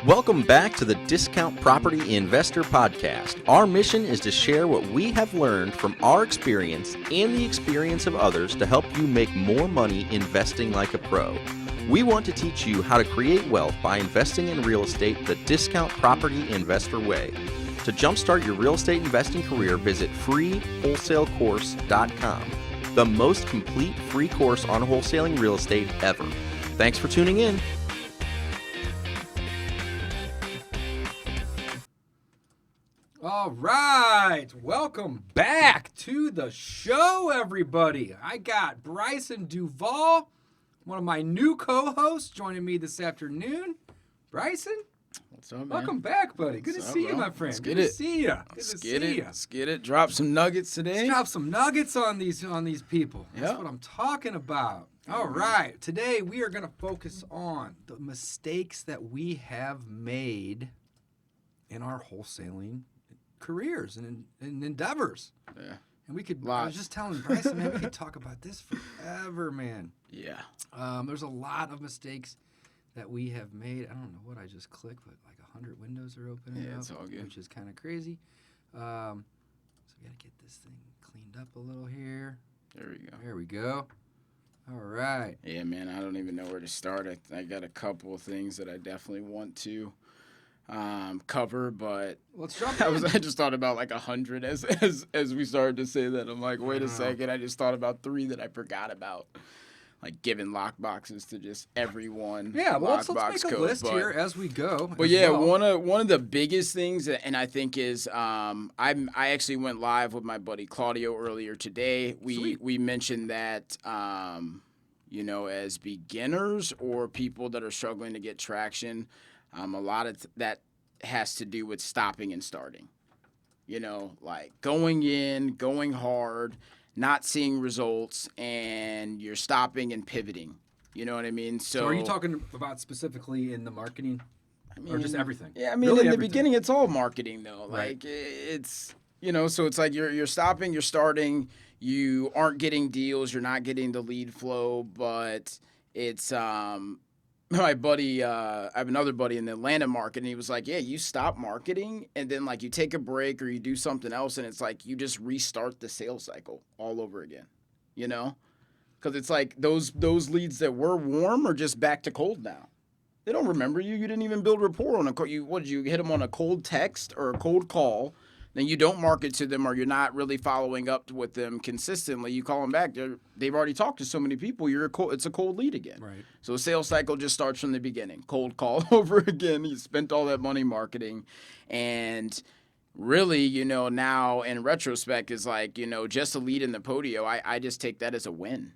Welcome back to the Discount Property Investor Podcast. Our mission is to share what we have learned from our experience and the experience of others to help you make more money investing like a pro. We want to teach you how to create wealth by investing in real estate the Discount Property Investor way. To jumpstart your real estate investing career, visit freewholesalecourse.com, the most complete free course on wholesaling real estate ever. Thanks for tuning in. All right, welcome back to the show, everybody. I got Brysan Duvall, one of my new co-hosts, joining me this afternoon. Brysan, what's up, man? Welcome back, buddy. Good to see you, my friend. Good to see you. Let's get it. Drop some nuggets today. Let's drop some nuggets on these people. That's what I'm talking about. All right, today we are going to focus on the mistakes that we have made in our wholesaling careers and endeavors. Yeah. And we could, I was just telling Brysan, man, we could talk about this forever, man. Yeah. There's a lot of mistakes that we have made. I don't know what I just clicked, but like 100 windows are opening up, it's all good. Which is kind of crazy. So we got to get this thing cleaned up a little here. There we go. There we go. All right. Yeah, man, I don't even know where to start. I got a couple of things that I definitely want to cover, but let's jump in. I just thought about like 100 as we started to say that. I'm like, wait a second. I just thought about 3 that I forgot about, like giving lock boxes to just everyone. Yeah, well, let's make a list here as we go. But yeah, well. one of the biggest things, and I think is, I actually went live with my buddy Claudio earlier today. We mentioned that, as beginners or people that are struggling to get traction. A lot of that has to do with stopping and starting. Like going in, going hard, not seeing results, and you're stopping and pivoting. You know what I mean? So are you talking about specifically in the marketing, or just everything? Yeah, I mean, really in the beginning, it's all marketing, though. Like it's so it's like you're stopping, you're starting, you aren't getting deals, you're not getting the lead flow, but it's my buddy, I have another buddy in the Atlanta market, and he was like, yeah, you stop marketing, and then, like, you take a break or you do something else, and it's like you just restart the sales cycle all over again, Because it's like those leads that were warm are just back to cold now. They don't remember you. You didn't even build rapport on what did you hit them on a cold text or a cold call? Then you don't market to them, or you're not really following up with them consistently. You call them back. They've already talked to so many people. It's a cold lead again. Right. So a sales cycle just starts from the beginning. Cold call over again. You spent all that money marketing. And really, now in retrospect is like, just a lead in the podio. I just take that as a win.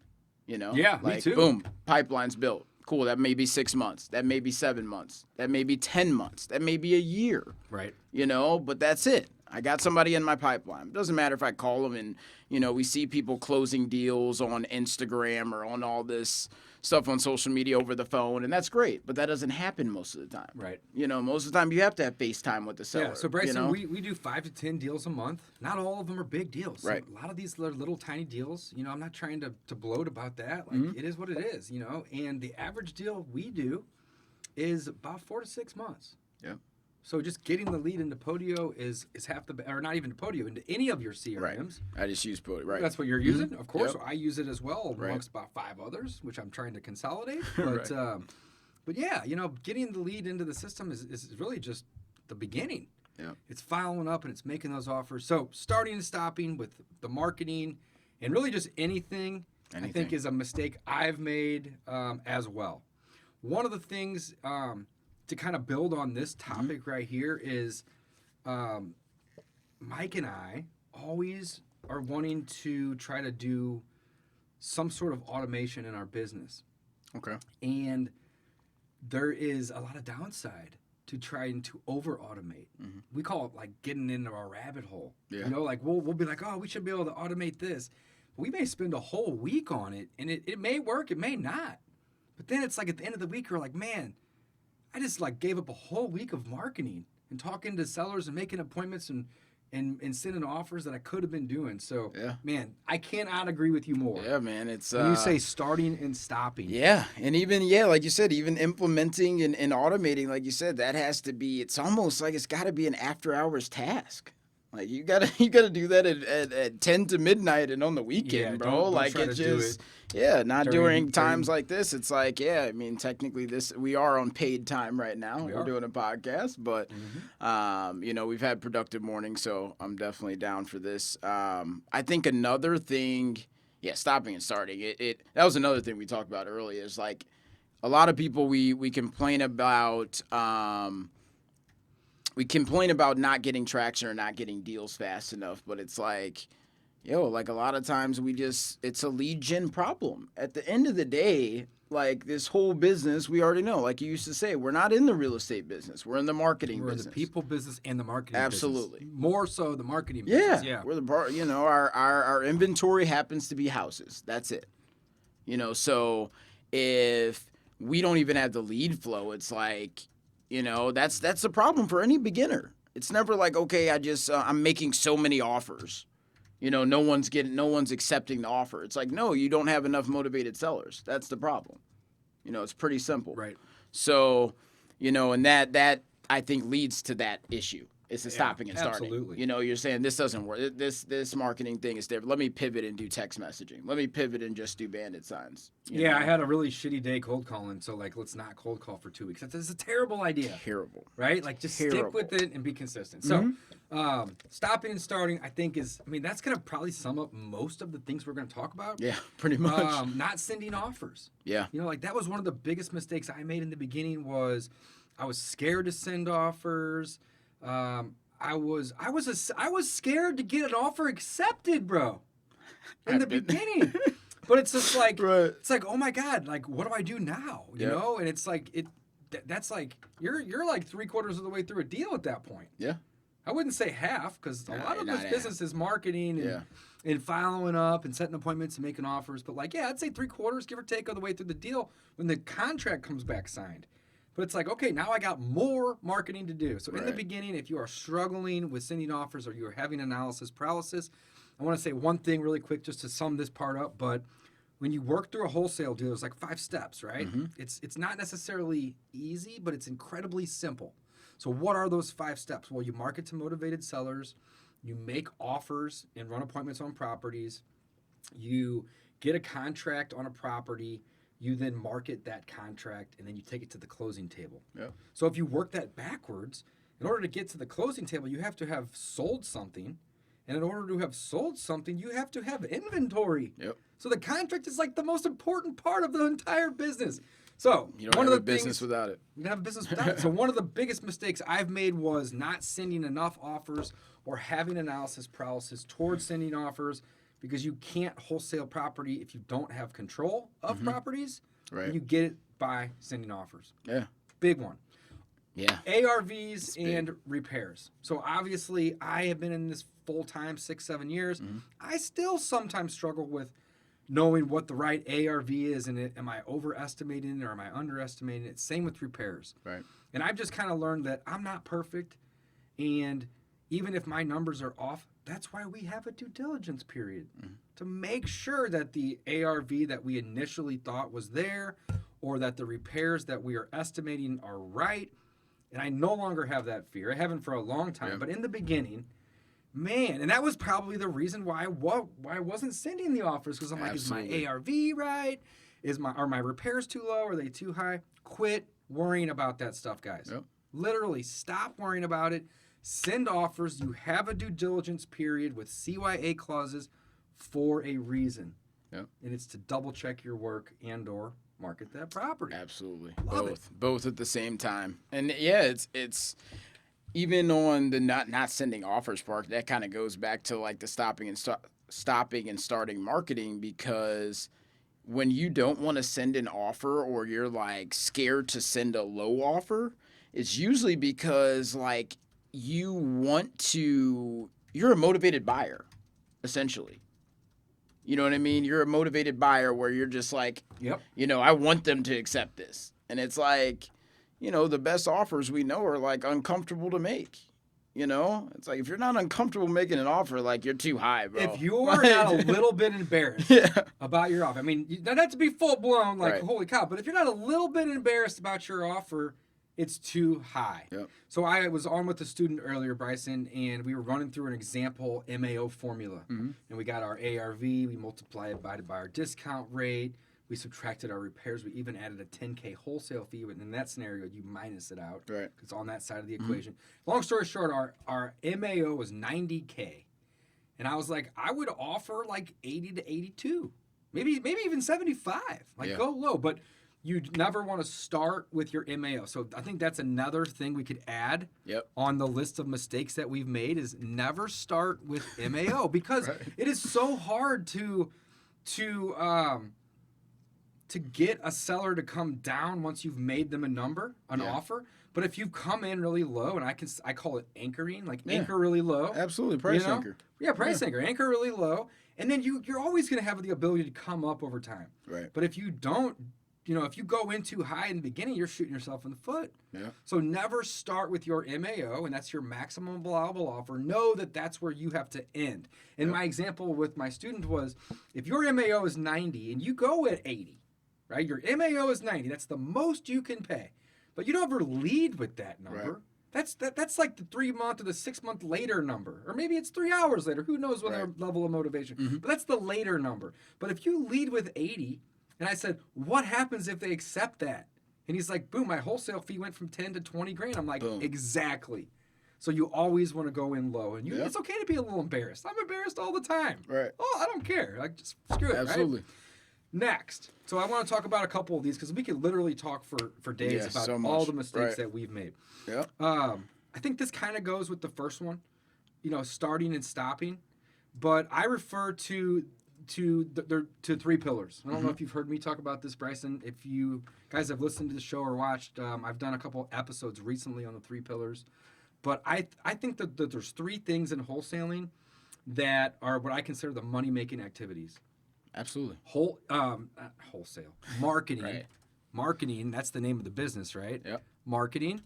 Yeah, like, me too. Boom, pipeline's built. Cool, that may be 6 months. That may be 7 months. That may be 10 months. That may be a year. Right. But that's it. I got somebody in my pipeline. It doesn't matter if I call them and, we see people closing deals on Instagram or on all this stuff on social media over the phone, and that's great, but that doesn't happen most of the time. Right. Most of the time you have to have FaceTime with the seller. Yeah, so Brysan, we do 5 to 10 deals a month. Not all of them are big deals. Right. So a lot of these are little tiny deals. I'm not trying to bloat about that. Like, it is what it is, and the average deal we do is about 4 to 6 months. Yeah. So just getting the lead into Podio is half the, or not even to Podio, into any of your CRMs. Right. I just use Podio, right. That's what you're using, of course. Yep. So I use it as well amongst about 5 others, which I'm trying to consolidate. But but yeah, getting the lead into the system is really just the beginning. Yeah. It's following up and it's making those offers. So starting and stopping with the marketing and really just anything. I think is a mistake I've made as well. One of the things to kind of build on this topic right here is Mike and I always are wanting to try to do some sort of automation in our business. Okay. And there is a lot of downside to trying to over-automate. Mm-hmm. We call it like getting into a rabbit hole. Yeah. Like we'll be like, oh, we should be able to automate this. We may spend a whole week on it, and it may work, it may not. But then it's like at the end of the week, we're like, man, I just like gave up a whole week of marketing and talking to sellers and making appointments and and sending offers that I could have been doing. So, man, I cannot agree with you more. Yeah, man. It's when you say starting and stopping. Yeah, and even like you said, even implementing and automating, like you said, that has to be. It's almost like it's got to be an after-hours task. Like you gotta do that at 10 to midnight and on the weekend, bro. Don't like try it's to just do it not during times like this. It's like I mean, technically we are on paid time right now. We're doing a podcast, but we've had productive mornings, so I'm definitely down for this. I think another thing, stopping and starting. That was another thing we talked about earlier. Is like a lot of people we complain about. We complain about not getting traction or not getting deals fast enough, but it's like, like a lot of times it's a lead gen problem. At the end of the day, like this whole business, we already know, like you used to say, we're not in the real estate business. We're in the marketing business. We're in the people business and the marketing Absolutely. business. More so the marketing business. Yeah. We're our inventory happens to be houses. That's it. So if we don't even have the lead flow, it's like, that's the problem for any beginner. It's never like, okay, I'm making so many offers. No one's accepting the offer. It's like, no, you don't have enough motivated sellers. That's the problem. It's pretty simple. Right. So, and that I think leads to that issue. It's the stopping and starting. Absolutely. You're saying this doesn't work. This marketing thing is different. Let me pivot and do text messaging. Let me pivot and just do bandit signs. I had a really shitty day cold calling, so like let's not cold call for 2 weeks. That's a terrible idea. Terrible. Right? Like just stick with it and be consistent. So stopping and starting, I think that's gonna probably sum up most of the things we're gonna talk about. Yeah, pretty much. Not sending offers. Yeah. Like that was one of the biggest mistakes I made in the beginning was I was scared to send offers. I was scared to get an offer accepted, bro. In the beginning. But it's just like it's like, oh my God, like what do I do now? You know? And it's like that's like you're like 3/4 of the way through a deal at that point. Yeah. I wouldn't say half, because a lot of this business is marketing and following up and setting appointments and making offers. But like, I'd say 3/4, give or take, of the way through the deal when the contract comes back signed. But it's like, okay, now I got more marketing to do. So in the beginning, if you are struggling with sending offers or you're having analysis paralysis, I want to say one thing really quick just to sum this part up. But when you work through a wholesale deal, there's like 5 steps, right? Mm-hmm. It's not necessarily easy, but it's incredibly simple. So what are those 5 steps? Well, you market to motivated sellers, you make offers and run appointments on properties, you get a contract on a property, you then market that contract, and then you take it to the closing table. Yeah. So if you work that backwards, in order to get to the closing table, you have to have sold something. And in order to have sold something, you have to have inventory. Yep. So the contract is like the most important part of the entire business. So you don't have a business without it. You don't have a business without it. So one of the biggest mistakes I've made was not sending enough offers or having analysis paralysis towards sending offers, because you can't wholesale property if you don't have control of properties. Right. And you get it by sending offers. Yeah. Big one. Yeah. ARVs and repairs. So obviously I have been in this full-time 6-7 years. Mm-hmm. I still sometimes struggle with knowing what the right ARV is, and am I overestimating it or am I underestimating it? Same with repairs. Right. And I've just kind of learned that I'm not perfect, and even if my numbers are off, that's why we have a due diligence period to make sure that the ARV that we initially thought was there, or that the repairs that we are estimating are right. And I no longer have that fear. I haven't for a long time, but in the beginning, man, and that was probably the reason why I wasn't sending the offers, because I'm like, Absolutely. Is my ARV right? Are my repairs too low? Are they too high? Quit worrying about that stuff, guys. Yep. Literally, stop worrying about it. Send offers. You have a due diligence period with CYA clauses for a reason. Yep. And it's to double check your work and or market that property. Absolutely. Both at the same time. And it's even on the not sending offers part, that kind of goes back to like the stopping and starting marketing, because when you don't want to send an offer, or you're like scared to send a low offer, it's usually because like you're a motivated buyer, essentially. You know what I mean? You're a motivated buyer where you're just like, I want them to accept this. And it's like, the best offers we know are like uncomfortable to make. You know, it's like if you're not uncomfortable making an offer, like you're too high, bro. If you're not a little bit embarrassed about your offer, I mean, you don't have to be full blown like holy cow, but if you're not a little bit embarrassed about your offer, it's too high. Yep. So I was on with a student earlier, Bryson, and we were running through an example MAO formula, and we got our ARV, we multiplied it by our discount rate. We subtracted our repairs. We even added a $10K wholesale fee. And in that scenario, you minus it out. Right. It's on that side of the equation. Long story short, our MAO was $90K. And I was like, I would offer like 80 to 82. Maybe even 75. Like go low. But you never want to start with your MAO. So I think that's another thing we could add on the list of mistakes that we've made is never start with MAO. Because it is so hard to get a seller to come down once you've made them an offer. But if you come in really low, and I call it anchoring, like anchor really low. Absolutely, price anchor. Yeah, price anchor. Anchor really low. And then you're always going to have the ability to come up over time. Right. But if you don't, if you go in too high in the beginning, you're shooting yourself in the foot. Yeah. So never start with your MAO, and that's your maximum allowable offer. Know that that's where you have to end. And my example with my student was, if your MAO is 90 and you go at 80, right? Your MAO is 90. That's the most you can pay. But you don't ever lead with that number. Right. That's like the 3 month or the 6 month later number. Or maybe it's 3 hours later. Who knows what their level of motivation. But that's the later number. But if you lead with 80, and I said, what happens if they accept that? And he's like, boom, my wholesale fee went from 10 to 20 grand. I'm like, exactly. So you always want to go in low. And it's okay to be a little embarrassed. I'm embarrassed all the time. Right. Oh, I don't care. Like, just screw it. Absolutely. Right? Next, so I want to talk about a couple of these because we could literally talk for days about all the mistakes that we've made. Yeah. I think this kind of goes with the first one, starting and stopping, but I refer to three pillars. I don't know if you've heard me talk about this, Bryson. If you guys have listened to the show or watched, I've done a couple episodes recently on the three pillars, but I think that there's three things in wholesaling that are what I consider the money making activities. Absolutely. Wholesale. Marketing. Right. Marketing, that's the name of the business, right? Yep. Marketing,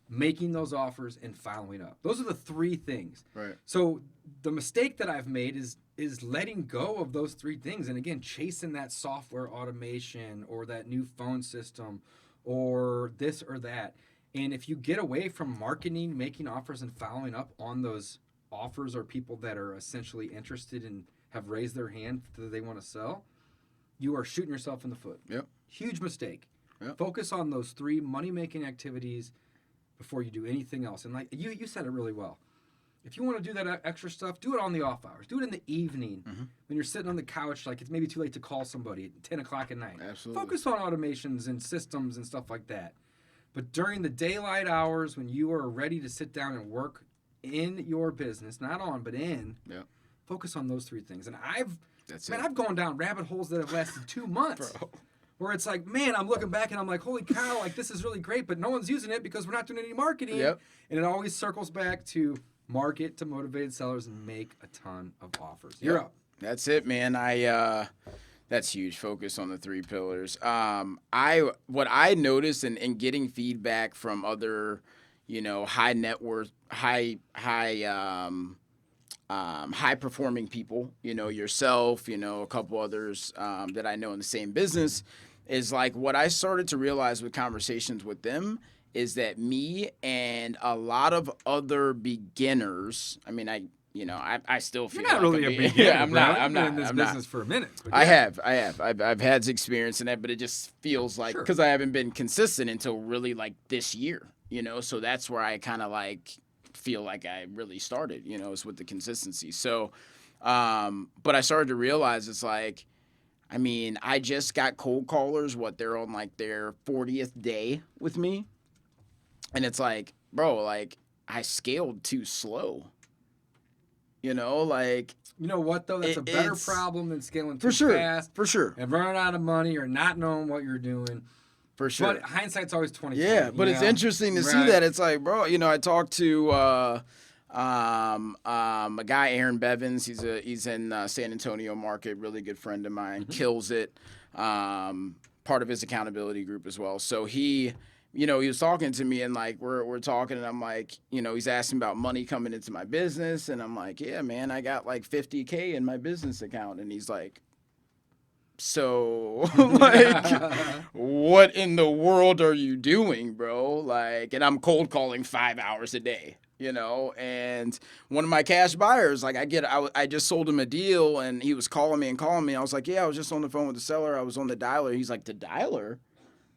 making those offers, and following up. Those are the three things. Right. So the mistake that I've made is letting go of those three things. And again, chasing that software automation or that new phone system or this or that. And if you get away from marketing, making offers, and following up on those offers or people that are essentially interested in have raised their hand that they want to sell, you are shooting yourself in the foot. Yep. Huge mistake. Yep. Focus on those three money-making activities before you do anything else. And like you said it really well. If you want to do that extra stuff, do it on the off hours. Do it in the evening when you're sitting on the couch, like it's maybe too late to call somebody at 10 o'clock at night. Absolutely. Focus on automations and systems and stuff like that. But during the daylight hours when you are ready to sit down and work in your business, not on, but in, focus on those three things. And I've gone down rabbit holes that have lasted 2 months. Bro. Where it's like, man, I'm looking back and I'm like, holy cow, like this is really great, but no one's using it because we're not doing any marketing. Yep. And it always circles back to market to motivated sellers and make a ton of offers. You're up. That's it, man. That's huge. Focus on the three pillars. What I noticed in getting feedback from other, high net worth, high performing people, yourself, a couple others that I know in the same business, is like what I started to realize with conversations with them is that me and a lot of other beginners, I mean, I still feel you're not like really a beginner. Yeah, I'm not. I've been in this business for a minute. I have. I've had experience in that, but it just feels like because I haven't been consistent until really like this year, So that's where I kind of like feel like I really started, is with the consistency. So, but I started to realize it's like, I mean, I just got cold callers. They're on like their 40th day with me, and it's like, bro, like I scaled too slow. Like you know what though? That's a better problem than scaling too fast. For sure. And running out of money or not knowing what you're doing. For sure. But hindsight's always 20/20. Yeah, but it's interesting to see that. It's like, bro, I talked to a guy, Aaron Bevins. He's in San Antonio market, really good friend of mine, kills it. Part of his accountability group as well. So he you know, he was talking to me and like we're talking and I'm like, you know, he's asking about money coming into my business and I'm like, yeah, man, I got like $50K in my business account. And he's like, so like, what in the world are you doing, bro? Like, and I'm cold calling 5 hours a day, you know, and one of my cash buyers, like I just sold him a deal and he was calling me. I was like, yeah, I was just on the phone with the seller. I was on the dialer. He's like, the dialer?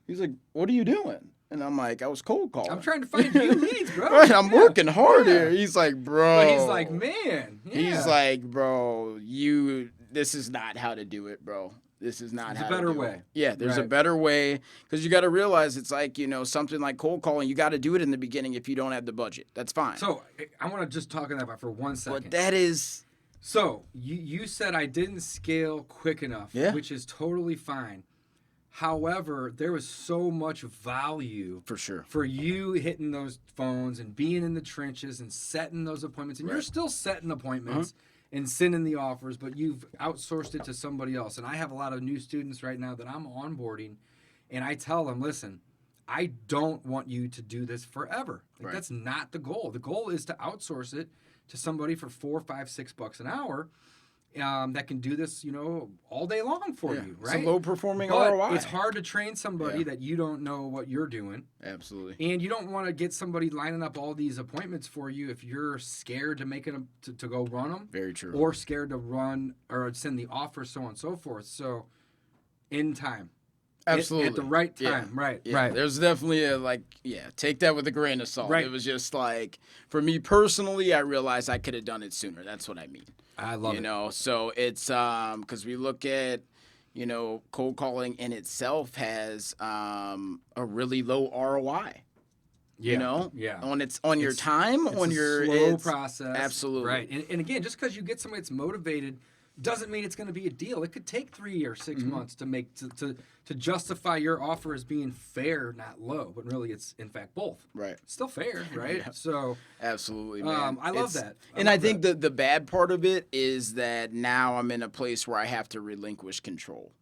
He's like, what are you doing? And I'm like, I was cold calling. I'm trying to find new leads, bro. Right, I'm working hard here. He's like, bro. But he's like, man. Yeah. He's like, bro, this is not how to do it, bro. This is not how to do it. There's a better way. Yeah, there's a better way because you got to realize it's like, you know, something like cold calling. You got to do it in the beginning if you don't have the budget. That's fine. So I want to just talk about that for 1 second. But that is. So you said I didn't scale quick enough, which is totally fine. However, there was so much value for sure for you hitting those phones and being in the trenches and setting those appointments. And you're still setting appointments. And sending the offers, but you've outsourced it to somebody else. And I have a lot of new students right now that I'm onboarding, and I tell them, listen, I don't want you to do this forever. Like, that's not the goal. The goal is to outsource it to somebody for $4, $5, $6 an hour that can do this, you know, all day long for you, right? It's a low-performing but ROI. It's hard to train somebody that you don't know what you're doing. Absolutely. And you don't want to get somebody lining up all these appointments for you if you're scared to make it to go run them. Very true. Or scared to run or send the offer, so on and so forth. So, in time. Absolutely. At the right time. Right. There's definitely take that with a grain of salt. It was just like, for me personally, I realized I could have done it sooner. That's what I mean. I love it. You know, so it's because we look at, you know, cold calling in itself has a really low ROI. Yeah. You know? Yeah. On your time, on your slow process. Absolutely. Right. And again, just because you get somebody that's motivated doesn't mean it's going to be a deal. It could take 3 or 6 months to make to justify your offer as being fair, not low, but really it's in fact both. Right. It's still fair, right? So absolutely, man. I love that. I think the bad part of it is that now I'm in a place where I have to relinquish control.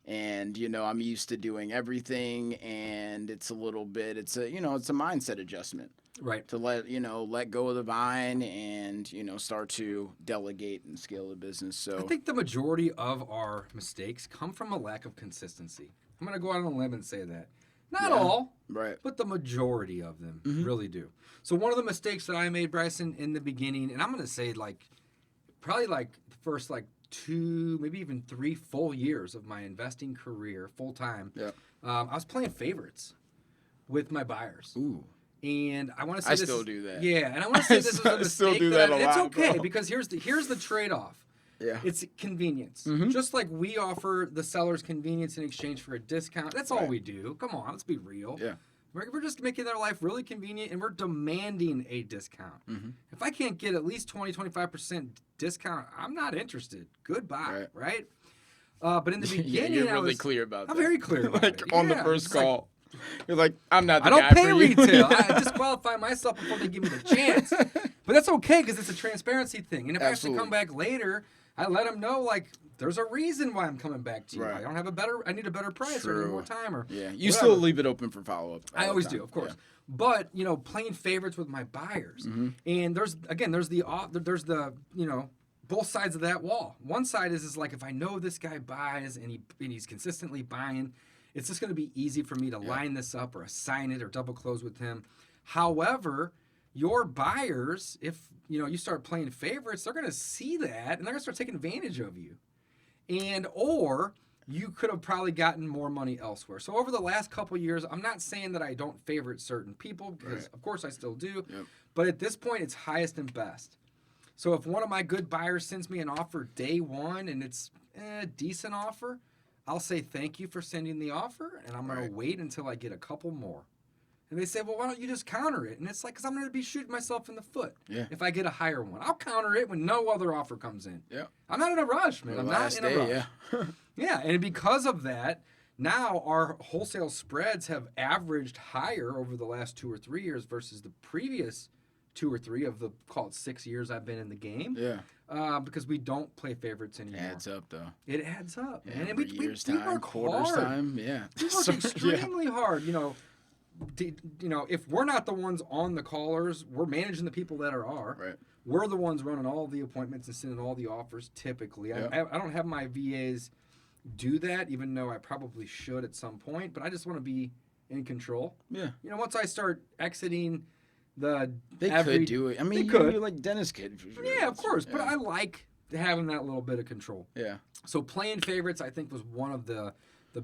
And, you know, I'm used to doing everything and it's a mindset adjustment. Right. To let go of the vine and, you know, start to delegate and scale the business. So I think the majority of our mistakes come from a lack of consistency. I'm going to go out on a limb and say that. Not all, right? But the majority of them really do. So one of the mistakes that I made, Bryson, in the beginning, and I'm going to say probably the first 2, maybe even 3 full years of my investing career, full time. Yeah. I was playing favorites with my buyers. Ooh. And I want to say I still do that. Yeah, and I want to say this is a mistake. Still do that a lot, it's okay bro. because here's the trade-off. Yeah. It's convenience. Just like we offer the sellers convenience in exchange for a discount. That's all we do. Come on, let's be real. Yeah. We're just making their life really convenient, and we're demanding a discount. If I can't get at least 20-25% discount, I'm not interested. Goodbye, right? But in the beginning, you're really clear about that. I'm very clear about it. On the first call. You're like, I'm not the guy for you. I don't pay retail. I disqualify myself before they give me the chance. But that's okay because it's a transparency thing. And if I have to come back later, I let them know, there's a reason why I'm coming back to you. Right. I need a better price or I need more time or you whatever. Still leave it open for follow-up. I always do, of course. Yeah. But, playing favorites with my buyers. And there's the both sides of that wall. One side is if I know this guy buys and he's consistently buying, it's just going to be easy for me to line this up or assign it or double close with him. However, your buyers, if you start playing favorites, they're going to see that and they're going to start taking advantage of you. Or you could have probably gotten more money elsewhere. So over the last couple years, I'm not saying that I don't favorite certain people because of course I still do. Yep. But at this point, it's highest and best. So if one of my good buyers sends me an offer day one and it's a decent offer, I'll say thank you for sending the offer, and I'm going to wait until I get a couple more. And they say, well, why don't you just counter it? And it's because I'm going to be shooting myself in the foot if I get a higher one. I'll counter it when no other offer comes in. Yeah. I'm not in a rush, man. I'm not in a rush. Yeah, and because of that, now our wholesale spreads have averaged higher over the last 2 or 3 years versus the previous 2 or 3 of the, call it 6 years I've been in the game. Yeah. Because we don't play favorites anymore. It adds up, though. It adds up, man. And we work quarters hard. Yeah. We work extremely hard. if we're not the ones on the callers, we're managing the people that are. Right. We're the ones running all the appointments and sending all the offers typically. Yep. I don't have my VAs do that, even though I probably should at some point, but I just want to be in control. Yeah. Once I start exiting They could do it. I mean, you're like Dennis kid. Yeah, of course. But I like having that little bit of control. Yeah. So playing favorites, I think, was one of the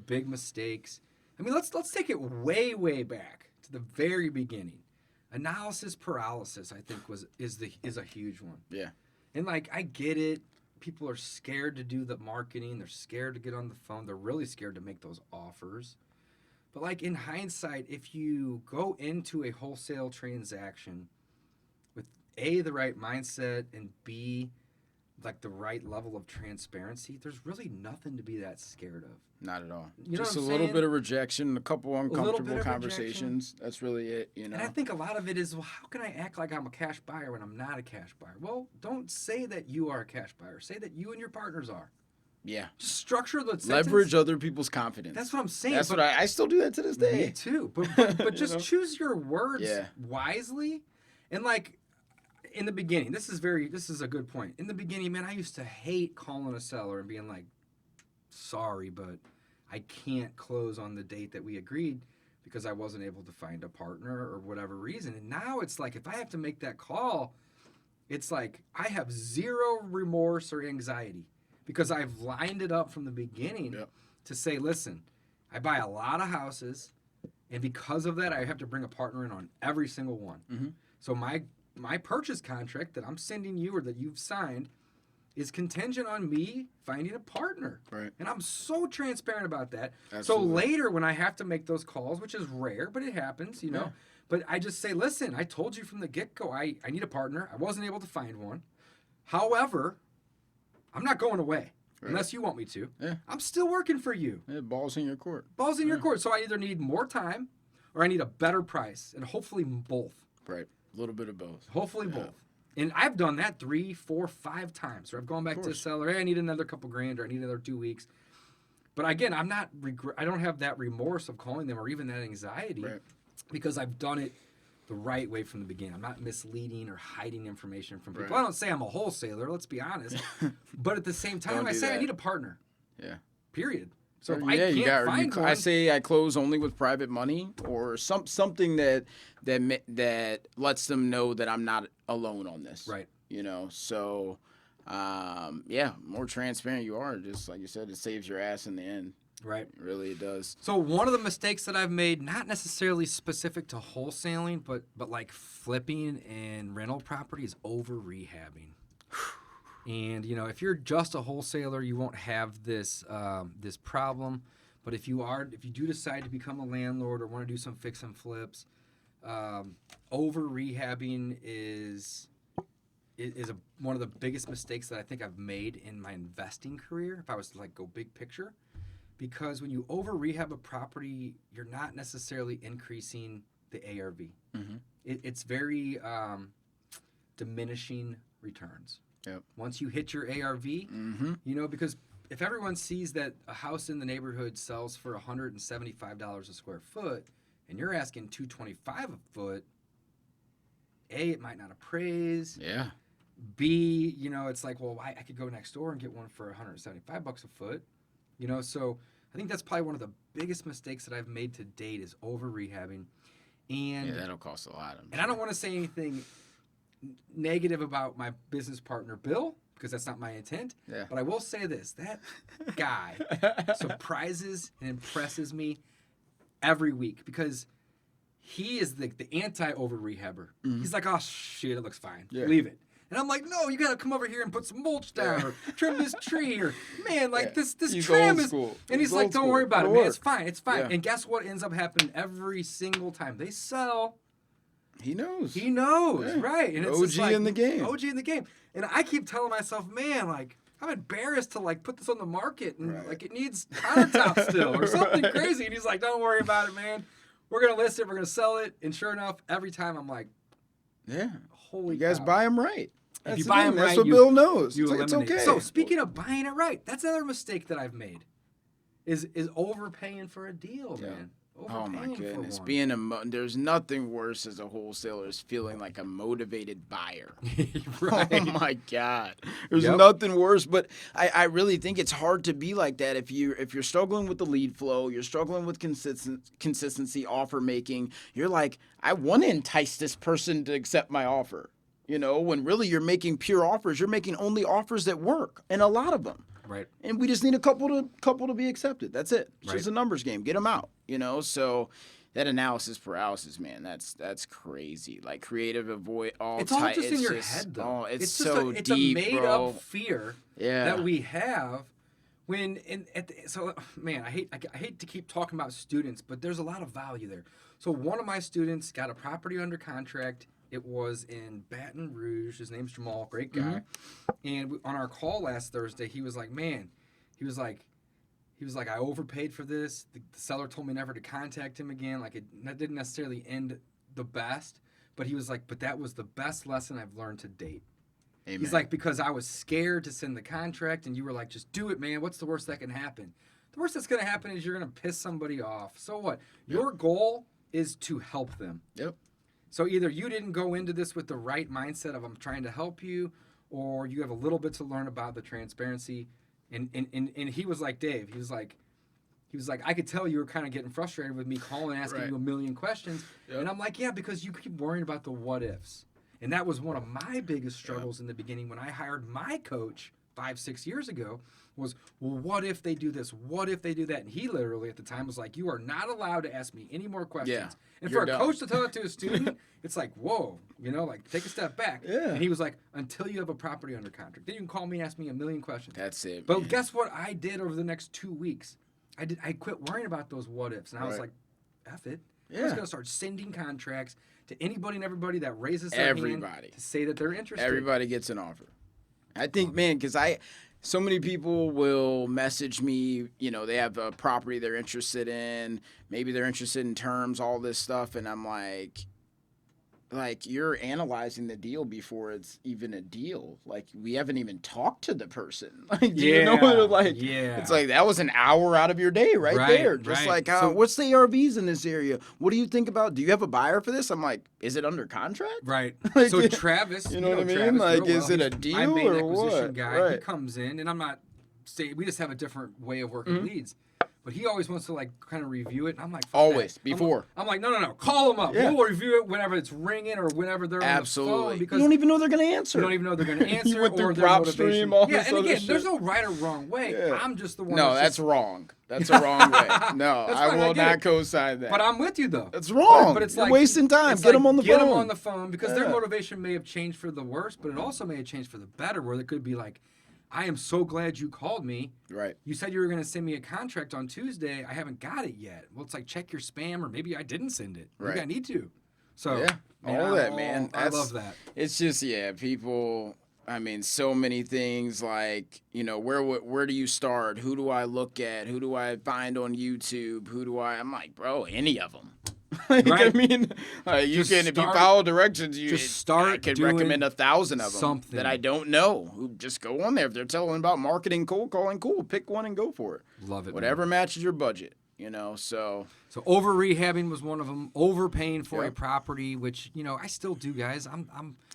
big mistakes. I mean, let's take it way, way back to the very beginning. Analysis paralysis, I think, is a huge one. Yeah. And I get it. People are scared to do the marketing. They're scared to get on the phone. They're really scared to make those offers. But in hindsight, if you go into a wholesale transaction with A, the right mindset, and B, the right level of transparency, there's really nothing to be that scared of. Not at all. You know Just what a I'm little saying? bit of rejection, a couple uncomfortable of conversations. That's really it, And I think a lot of it is, well, how can I act like I'm a cash buyer when I'm not a cash buyer? Well, don't say that you are a cash buyer. Say that you and your partners are. Yeah. Just structure the sentence. Leverage other people's confidence. That's what I'm saying. That's what I still do that to this day. Me too. But just choose your words wisely. And in the beginning, this is a good point. In the beginning, man, I used to hate calling a seller and being like, sorry, but I can't close on the date that we agreed because I wasn't able to find a partner or whatever reason. And now it's if I have to make that call, it's I have zero remorse or anxiety because I've lined it up from the beginning to say, listen, I buy a lot of houses, and because of that, I have to bring a partner in on every single one. Mm-hmm. So my purchase contract that I'm sending you or that you've signed is contingent on me finding a partner. Right. And I'm so transparent about that. Absolutely. So later when I have to make those calls, which is rare, but it happens, but I just say, listen, I told you from the get-go, I need a partner. I wasn't able to find one. However, I'm not going away unless you want me to. Yeah. I'm still working for you. Yeah, balls in your court. Balls in your court. So I either need more time or I need a better price, and hopefully both. Right. A little bit of both. Hopefully both. And I've done that 3, 4, 5 times. Or I've gone back to the seller, hey, I need another couple grand, or I need another 2 weeks. But again, I don't have that remorse of calling them or even that anxiety because I've done it the right way from the beginning. I'm not misleading or hiding information from people. I don't say I'm a wholesaler, let's be honest. But at the same time, I say I need a partner. Yeah. Period. So if I can't find one, I say I close only with private money or something that lets them know that I'm not alone on this. Right. So more transparent you are, just like you said, it saves your ass in the end. Right. It really, it does. So one of the mistakes that I've made, not necessarily specific to wholesaling, but flipping and rental property, is over rehabbing. And if you're just a wholesaler, you won't have this this problem. But if you do decide to become a landlord or want to do some fix and flips, over rehabbing is one of the biggest mistakes that I think I've made in my investing career. If I was to go big picture, because when you over rehab a property, you're not necessarily increasing the ARV. Mm-hmm. It's very diminishing returns. Yep. Once you hit your ARV, because if everyone sees that a house in the neighborhood sells for $175 a square foot, and you're asking $225 a foot, A, it might not appraise. Yeah. B, it's well, I could go next door and get one for $175 a foot. So I think that's probably one of the biggest mistakes that I've made to date is over rehabbing. And that'll cost a lot. I don't want to say anything negative about my business partner Bill, because that's not my intent. Yeah. But I will say this: that guy surprises and impresses me every week because he is the anti-over rehabber. Mm-hmm. He's like, oh shit, it looks fine. Yeah. Leave it. And I'm like, no, you got to come over here and put some mulch down or trim this tree or, man, this he's trim old is. School. And he's like, don't worry about it, man. It's fine. It's fine. Yeah. And guess what ends up happening every single time they sell? He knows. Yeah. Right? And it's OG in the game. OG in the game. And I keep telling myself, man, I'm embarrassed to put this on the market and it needs countertop still or something crazy. And he's like, don't worry about it, man. We're gonna list it. We're gonna sell it. And sure enough, every time I'm like, holy, you guys cow. buy them right. If you buy them right, that's what Bill knows. It's okay. So speaking of buying it right, that's another mistake that I've made, is overpaying for a deal, man. Oh my overpaying goodness, for one. being there's nothing worse as a wholesaler is feeling like a motivated buyer. Right. Oh my God, there's Yep. nothing worse. But I really think it's hard to be like that if you're struggling with the lead flow, you're struggling with consistency, offer making. You're like, I want to entice this person to accept my offer. When really you're making pure offers, you're making only offers that work, and a lot of them. Right. And we just need a couple to be accepted. That's it. It's Right. just a numbers game. Get them out. So that analysis paralysis, man, that's crazy. Like creative avoid all. It's all just in your head, though. Oh, it's just so it's deep, a made bro. up fear Yeah. that we have when man, I hate to keep talking about students, but there's a lot of value there. So one of my students got a property under contract. It was in Baton Rouge. His name's Jamal, great guy. And on our call last Thursday, he was like, I overpaid for this. The seller told me never to contact him again. Like, that didn't necessarily end the best, but he was like, but that was the best lesson I've learned to date. Amen. He's like, because I was scared to send the contract, and you were like, just do it, man. What's the worst that can happen? The worst that's going to happen is you're going to piss somebody off. So what? Yep. Your goal is to help them. Yep. So either you didn't go into this with the right mindset of I'm trying to help you, or you have a little bit to learn about the transparency. And he was like, Dave, he was like, I could tell you were kind of getting frustrated with me calling, asking you a million questions. Yep. And I'm like, yeah, because you keep worrying about the what ifs. And that was one of my biggest struggles in the beginning when I hired my coach 5-6 years ago was, well, what if they do this? What if they do that? And he literally at the time was like, you are not allowed to ask me any more questions. Yeah, and for a coach to tell it to a student, it's like, whoa, like take a step back. Yeah. And he was like, until you have a property under contract, then you can call me and ask me a million questions. That's it. But man. guess what I did over the next 2 weeks? I quit worrying about those what ifs. And I was like, F it. Yeah. I'm just going to start sending contracts to anybody and everybody that raises their hand to say that they're interested. Everybody gets an offer. I think, man, because so many people will message me, they have a property they're interested in. Maybe they're interested in terms, all this stuff. And I'm like, you're analyzing the deal before it's even a deal. Like, we haven't even talked to the person. Like, do you know what? It's like, that was an hour out of your day right there. Just like, what's the ARVs in this area? What do you think about? Do you have a buyer for this? I'm like, is it under contract? Right. Like, so Travis, you know what I mean? Travis, like, is it a deal or what? Guy. Right. He comes in, and I'm not saying, we just have a different way of working leads. But he always wants to kind of review it, and I'm like, always before. I'm like, no, call them up. Yeah. We'll review it whenever it's ringing or whenever they're on the phone. Because you don't even know they're going to answer. You don't even know they're going to answer. You went through or prop stream, all this and again, shit. there's no right or wrong way. Yeah. I'm just the one. No, that's wrong. That's a wrong way. No, I will not co-sign that. But I'm with you though. That's wrong. But it's You're like wasting time. Get them on the phone. Get them on the phone because their motivation may have changed for the worse, but it also may have changed for the better. Where it could be like, I am so glad you called me. Right. You said you were going to send me a contract on Tuesday. I haven't got it yet. Well, it's like, check your spam, or maybe I didn't send it. Maybe I need to. So, yeah, all that, man. I love that. It's just, people, so many things like, where do you start? Who do I look at? Who do I find on YouTube? I'm like, bro, any of them. Right. If you follow directions, I could recommend 1,000 of them that I don't know. Who just go on there. If they're telling about marketing, cold calling, cool. Pick one and go for it. Love it. Whatever matches your budget, So over rehabbing was one of them. Overpaying for a property, which I still do, guys.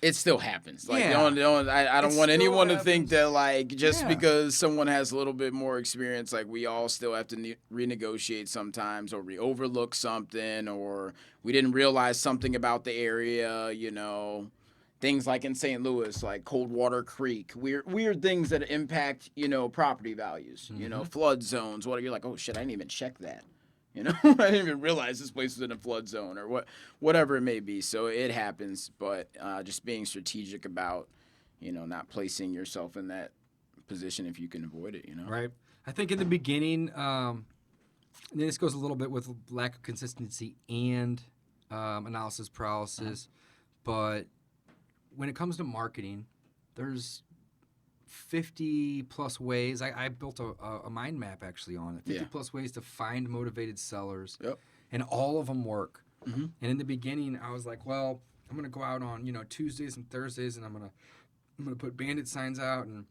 It still happens. Like I don't want anyone to think that just because someone has a little bit more experience, we all still have to renegotiate sometimes, or we overlook something, or we didn't realize something about the area. Things like in St. Louis, like Coldwater Creek, weird things that impact property values. Mm-hmm. Flood zones. What you're like? Oh shit! I didn't even check that. I didn't even realize this place was in a flood zone or whatever it may be. So it happens, but just being strategic about, not placing yourself in that position if you can avoid it, Right. I think in the beginning, and this goes a little bit with lack of consistency and analysis paralysis, but when it comes to marketing, there's 50 plus ways. I built a mind map actually on it. 50 plus ways to find motivated sellers. Yep. And all of them work. Mm-hmm. And in the beginning, I was like, well, I'm going to go out on, Tuesdays and Thursdays, and I'm going to put bandit signs out, and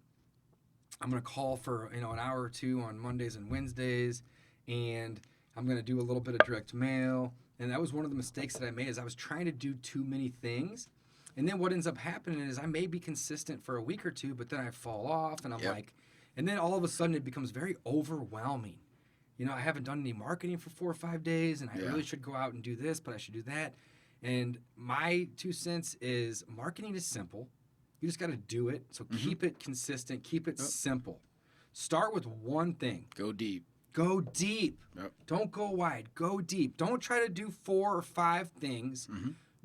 I'm going to call for, an hour or two on Mondays and Wednesdays. And I'm going to do a little bit of direct mail. And that was one of the mistakes that I made is I was trying to do too many things. And then what ends up happening is I may be consistent for a week or two, but then I fall off and I'm like, and then all of a sudden it becomes very overwhelming. You know, I haven't done any marketing for 4 or 5 days and I really should go out and do this, but I should do that. And my 2 cents is marketing is simple. You just got to do it. So keep it consistent, keep it simple. Start with one thing. Go deep. Go deep. Yep. Don't go wide. Go deep. Don't try to do 4 or 5 things.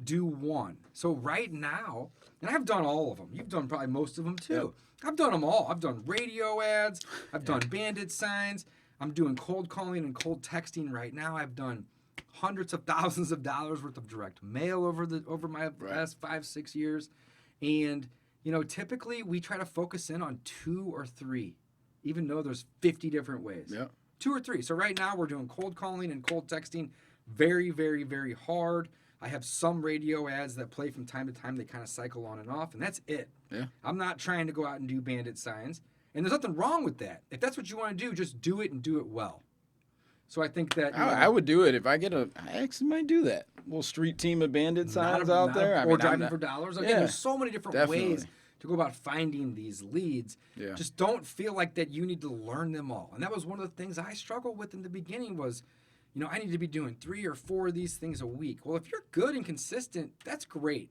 Do one. So right now, and I've done all of them. You've done probably most of them too. Yep. I've done them all. I've done radio ads. I've done bandit signs. I'm doing cold calling and cold texting right now. I've done hundreds of thousands of dollars worth of direct mail over my last 5-6 years. And, you know, typically we try to focus in on 2 or 3, even though there's 50 different ways. Yeah. 2 or 3. So right now we're doing cold calling and cold texting very, very, very hard. I have some radio ads that play from time to time. They kind of cycle on and off, and that's it. Yeah. I'm not trying to go out and do bandit signs. And there's nothing wrong with that. If that's what you want to do, just do it and do it well. So I think that... I would do it if I get I actually might do that. A little street team of bandit signs out there. Or driving for dollars. Again, there's so many different ways to go about finding these leads. Yeah. Just don't feel like that you need to learn them all. And that was one of the things I struggled with in the beginning was, you know, I need to be doing 3 or 4 of these things a week. Well, if you're good and consistent, that's great.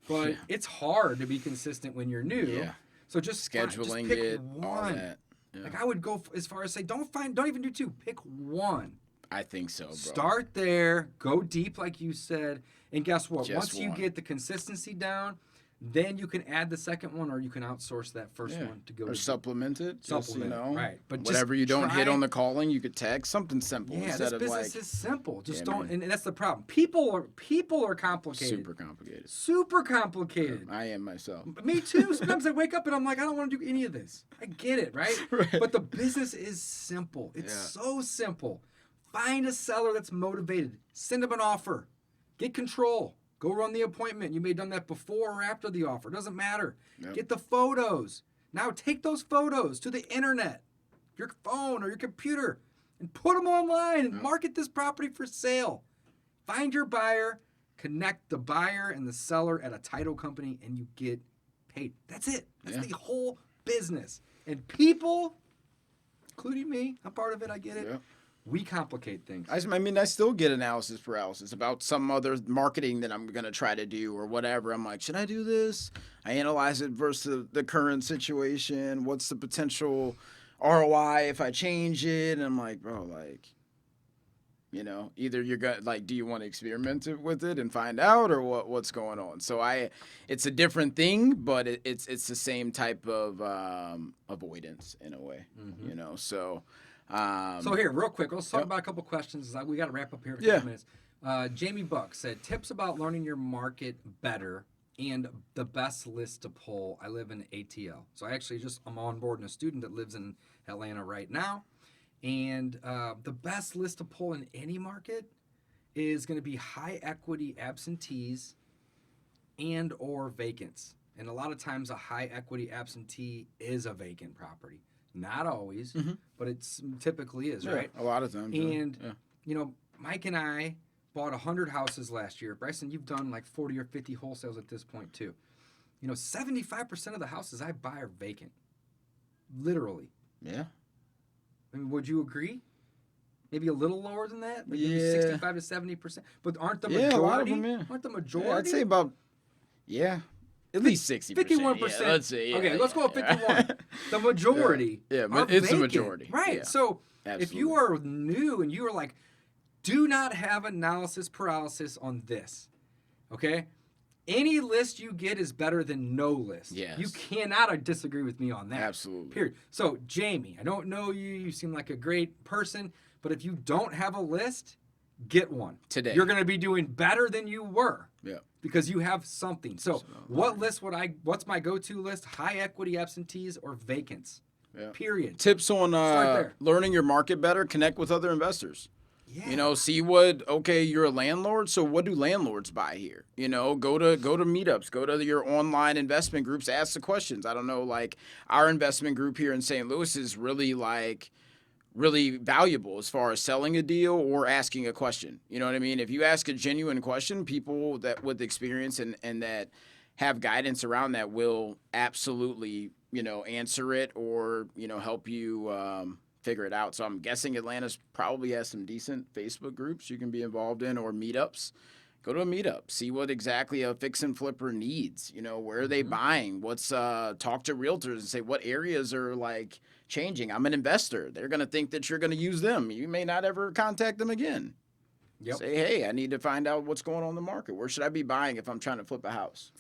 But it's hard to be consistent when you're new. Yeah. So just scheduling pick it, one. all that. Yeah. Like I would go as far as say, don't even do 2. Pick 1. I think so, bro. Start there, go deep like you said, and guess what? Once you get the consistency down, then you can add the second one, or you can outsource that first one to go. Or supplement it. Supplement, you know, right? But whatever you don't hit on the calling, you could text something simple instead of like. This business is simple. Just don't, and that's the problem. People are complicated. Super complicated. Super complicated. I am myself. Me too. Sometimes I wake up and I'm like, I don't want to do any of this. I get it, right? But the business is simple. It's so simple. Find a seller that's motivated. Send them an offer. Get control. Go run the appointment. You may have done that before or after the offer. Doesn't matter. Yep. Get the photos. Now take those photos to the internet, your phone or your computer, and put them online and market this property for sale. Find your buyer, connect the buyer and the seller at a title company, and you get paid. That's it. That's the whole business. And people, including me, I'm part of it. I get it. Yeah. We complicate things. I mean, I still get analysis paralysis about some other marketing that I'm going to try to do or whatever. I'm like, should I do this? I analyze it versus the current situation. What's the potential ROI if I change it? And I'm like, bro, like, you know, either you're going to, like, do you want to experiment with it and find out or what's going on? So it's a different thing, but it's the same type of avoidance in a way, you know, so... So here, real quick, let's talk about a couple questions. We got to wrap up here in a couple minutes. Jamie Buck said, tips about learning your market better and the best list to pull. I live in ATL. So I'm on board and a student that lives in Atlanta right now. And the best list to pull in any market is going to be high equity absentees and or vacants. And a lot of times a high equity absentee is a vacant property. Not always, but it typically is, right? A lot of times. And, you know, Mike and I bought 100 houses last year. Brysan, you've done like 40 or 50 wholesales at this point, too. You know, 75% of the houses I buy are vacant. Literally. Yeah. I mean, would you agree? Maybe a little lower than that? Like maybe 65 to 70%. But aren't the majority? A lot of them, Aren't the majority? I'd say about, at least 60%. 51%. Yeah, let's say. Okay, let's go with 51. The majority. But it's the majority. Right. Yeah. So Absolutely. If you are new and you are like, do not have analysis paralysis on this, okay? Any list you get is better than no list. Yes. You cannot disagree with me on that. Absolutely. Period. So, Jamie, I don't know you. You seem like a great person. But if you don't have a list, get one. Today. You're going to be doing better than you were. Yeah. Because you have something. So what's my go-to list? High equity absentees or vacants. Yeah. Period. Tips on learning your market better, connect with other investors. Yeah. You know, see you're a landlord, so what do landlords buy here? You know, go to meetups, go to your online investment groups, ask the questions. I don't know, like our investment group here in St. Louis is really like really valuable as far as selling a deal or asking a question. You know what I mean? If you ask a genuine question, people that with experience and that have guidance around that will absolutely, answer it or, help you figure it out. So I'm guessing Atlanta's probably has some decent Facebook groups you can be involved in or meetups. Go to a meetup, see what exactly a fix and flipper needs. Where are they buying? What's talk to realtors and say what areas are like changing. I'm an investor. They're going to think that you're going to use them. You may not ever contact them again. Yep. Say, hey, I need to find out what's going on in the market. Where should I be buying if I'm trying to flip a house?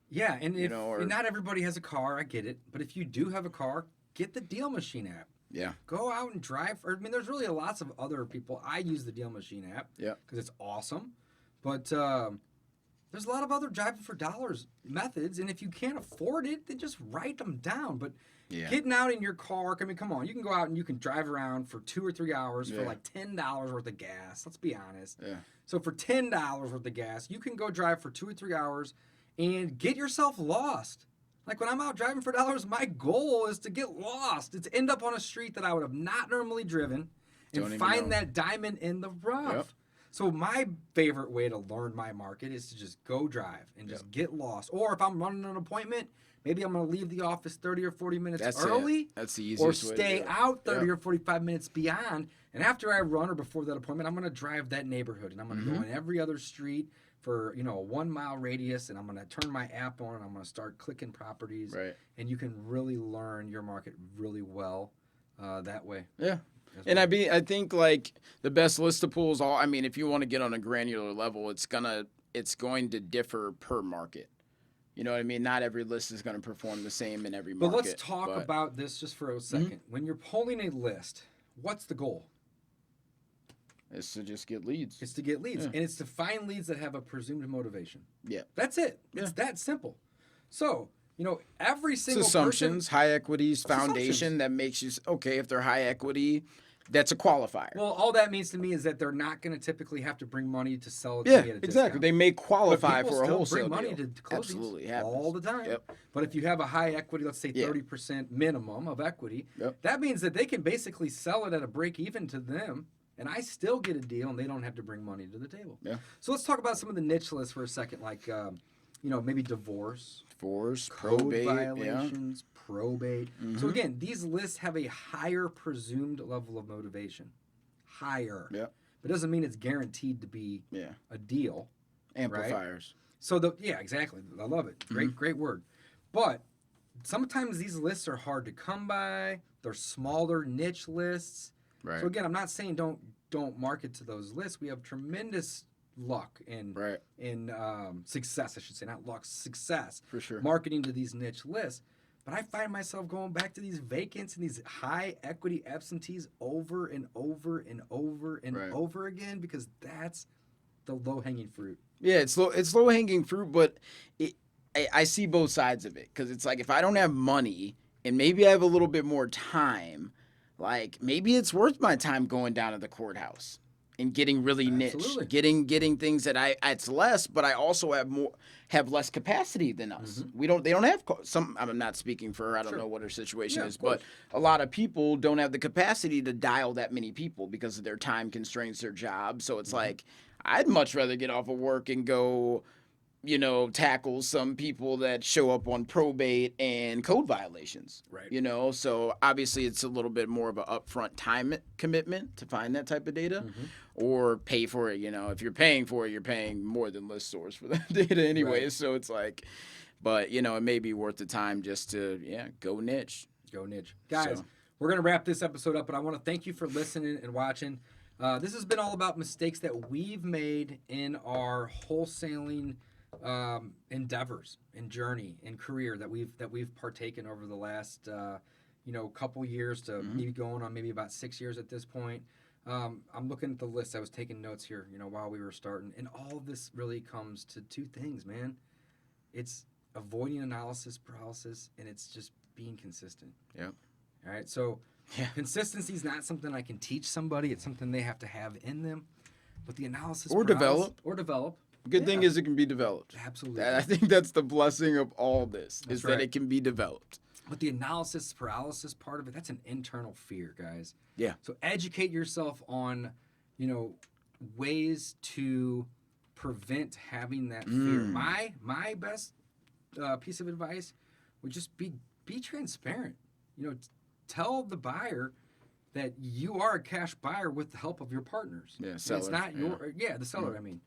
Yeah, and and not everybody has a car. I get it. But if you do have a car, get the Deal Machine app. Yeah. Go out and drive. There's really lots of other people. I use the Deal Machine app because it's awesome. But there's a lot of other driving for dollars methods. And if you can't afford it, then just write them down. But getting out in your car, come on. You can go out and you can drive around for 2 or 3 hours for like $10 worth of gas. Let's be honest. Yeah. So for $10 worth of gas, you can go drive for 2 or 3 hours and get yourself lost. Like when I'm out driving for dollars, my goal is to get lost. It's to end up on a street that I would have not normally driven and find that diamond in the rough. Yep. So my favorite way to learn my market is to just go drive and just get lost. Or if I'm running an appointment, maybe I'm going to leave the office 30 or 40 minutes early. That's the easiest way. Or stay out 30 or 45 minutes beyond. And after I run or before that appointment, I'm going to drive that neighborhood. And I'm going to go in every other street for, a 1 mile radius. And I'm going to turn my app on and I'm going to start clicking properties. Right. And you can really learn your market really well that way. Yeah. And I think like the best listapools, if you want to get on a granular level, it's going to differ per market. You know what I mean? Not every list is going to perform the same in every market. But let's talk about this just for a second. When you're pulling a list, what's the goal? It's to just get leads. It's to get leads. And it's to find leads that have a presumed motivation. Yeah. That's it. Yeah. It's that simple. So, every single assumptions, high equities, foundation that makes you, okay, if they're high equity, that's a qualifier. Well, all that means to me is that they're not going to typically have to bring money to sell it to me at a discount. Exactly. They may qualify for a wholesale bring money deal. to closings Absolutely all the time. Yep. But if you have a high equity, let's say 30% minimum of equity, that means that they can basically sell it at a break even to them, and I still get a deal, and they don't have to bring money to the table. Yeah. So let's talk about some of the niche lists for a second, like maybe divorce, probate, violations, probate. So again, these lists have a higher presumed level of motivation. Higher. Yeah. But it doesn't mean it's guaranteed to be a deal. Amplifiers. Right? So exactly. I love it. Great word. But sometimes these lists are hard to come by. They're smaller niche lists. Right. So again, I'm not saying don't market to those lists. We have tremendous luck and success, I should say, not luck, success. For sure. Marketing to these niche lists. But I find myself going back to these vacants and these high equity absentees over and over and over and over again because that's the low-hanging fruit. Yeah, it's low-hanging fruit, but I see both sides of it because it's like if I don't have money and maybe I have a little bit more time, like maybe it's worth my time going down to the courthouse and getting really niche, getting things that it's less, but I also have less capacity than us. They don't have some. I'm not speaking for her. I don't know what her situation is, but a lot of people don't have the capacity to dial that many people because of their time constraints, their job. So it's like I'd much rather get off of work and go, tackle some people that show up on probate and code violations. Right. So obviously it's a little bit more of an upfront time commitment to find that type of data or pay for it. If you're paying for it, you're paying more than list source for that data anyway. Right. So it's like, but it may be worth the time just to, go niche. Go niche. Guys, we're going to wrap this episode up, but I want to thank you for listening and watching. This has been all about mistakes that we've made in our wholesaling endeavors and journey and career that we've partaken over the last couple years to maybe going on maybe about 6 years at this point. I'm looking at the list. I was taking notes here, while we were starting, and all of this really comes to two things, man. It's avoiding analysis paralysis, and it's just being consistent. Yep. All right. So consistency is not something I can teach somebody. It's something they have to have in them. But the analysis or develop. Good thing is it can be developed. Absolutely. I think that's the blessing of all this, is that it can be developed. But the analysis paralysis part of it, that's an internal fear, guys. Yeah. So educate yourself on, ways to prevent having that fear. My best piece of advice would just be transparent. Tell the buyer that you are a cash buyer with the help of your partners. Yeah, seller. It's not the seller. I mean,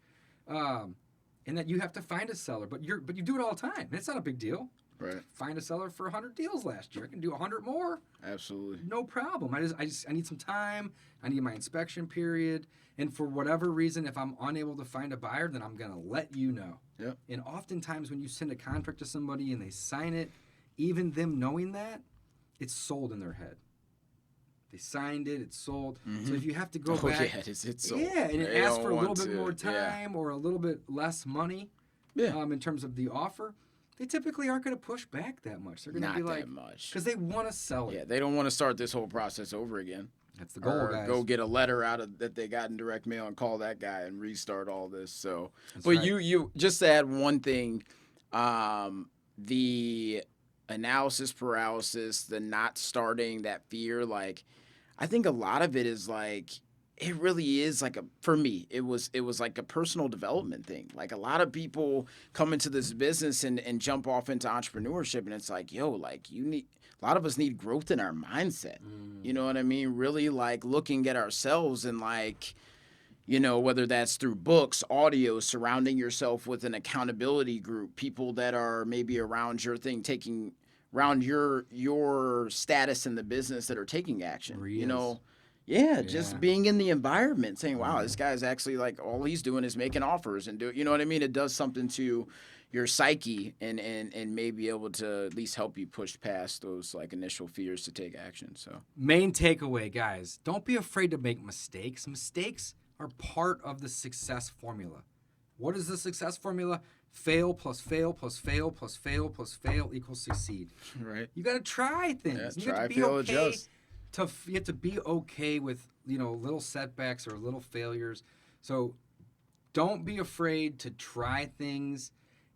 and that you have to find a seller, but you do it all the time. It's not a big deal. Right. Find a seller for 100 deals last year. I can do 100 more. Absolutely. No problem. I need some time. I need my inspection period. And for whatever reason, if I'm unable to find a buyer, then I'm going to let you know. Yep. And oftentimes when you send a contract to somebody and they sign it, even them knowing that, it's sold in their head. They signed it, it's sold. Mm-hmm. So if you have to go back. It's sold. Yeah, and it asks for a little bit more time or a little bit less money in terms of the offer. They typically aren't going to push back that much. They're going to be like, not that much. Because they want to sell it. Yeah, they don't want to start this whole process over again. That's the goal, guys. Go get a letter that they got in direct mail and call that guy and restart all this. So, that's right. you just to add one thing, the analysis paralysis, the not starting, that fear, like, I think a lot of it is like, it really is like for me, it was like a personal development thing. Like a lot of people come into this business and jump off into entrepreneurship, and it's like, a lot of us need growth in our mindset. You know what I mean? Really like looking at ourselves and like, whether that's through books, audio, surrounding yourself with an accountability group, people that are maybe around your thing, taking around your status in the business that are taking action. Just being in the environment, saying, wow, this guy's actually like all he's doing is making offers and you know what I mean? It does something to your psyche and may be able to at least help you push past those like initial fears to take action. So main takeaway, guys, don't be afraid to make mistakes. Mistakes are part of the success formula. What is the success formula? Fail plus fail plus fail plus fail plus fail equals succeed. Right. You got to try things. You have to be okay. You have to be okay with little setbacks or little failures. So don't be afraid to try things.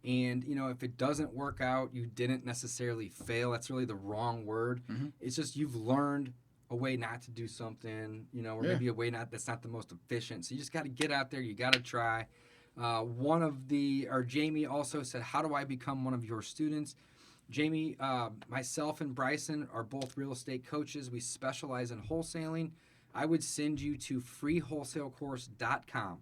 And if it doesn't work out, you didn't necessarily fail. That's really the wrong word. Mm-hmm. It's just you've learned a way not to do something. Or maybe a way that's not the most efficient. So you just got to get out there. You got to try. Jamie also said, "How do I become one of your students?" Jamie, myself and Brysan are both real estate coaches. We specialize in wholesaling. I would send you to freewholesalecourse.com.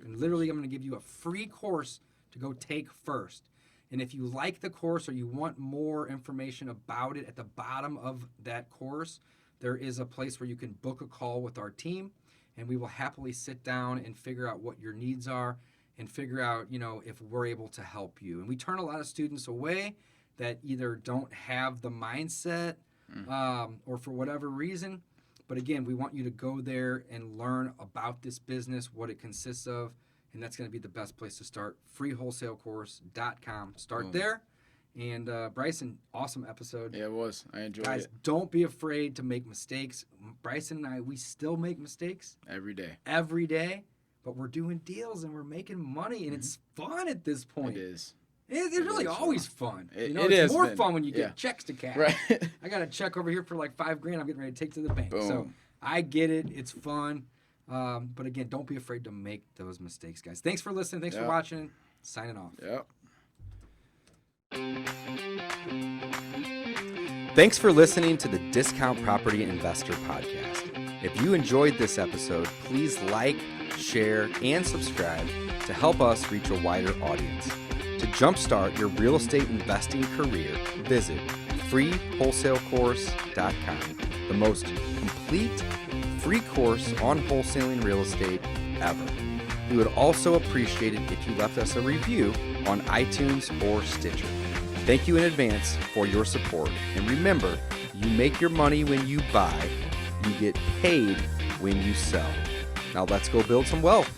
And literally, I'm going to give you a free course to go take first. And if you like the course or you want more information about it, at the bottom of that course, there is a place where you can book a call with our team, and we will happily sit down and figure out what your needs are and figure out, if we're able to help you. And we turn a lot of students away that either don't have the mindset or for whatever reason. But again, we want you to go there and learn about this business, what it consists of, and that's going to be the best place to start. freewholesalecourse.com. Start there. And Brysan, awesome episode. Yeah, it was. I enjoyed it. Guys, don't be afraid to make mistakes. Brysan and I, we still make mistakes. Every day. But we're doing deals and we're making money, and it's fun at this point. It is. It's really always fun. It's more fun when you get checks to cash. Right. I got a check over here for like $5,000 I'm getting ready to take to the bank. Boom. So I get it. It's fun. But again, don't be afraid to make those mistakes, guys. Thanks for listening. Thanks for watching. Signing off. Yep. Thanks for listening to the Discount Property Investor Podcast. If you enjoyed this episode, please like, share, and subscribe to help us reach a wider audience. To jumpstart your real estate investing career, visit freewholesalecourse.com, the most complete free course on wholesaling real estate ever. We would also appreciate it if you left us a review on iTunes or Stitcher. Thank you in advance for your support. And remember, you make your money when you buy, you get paid when you sell. Now let's go build some wealth.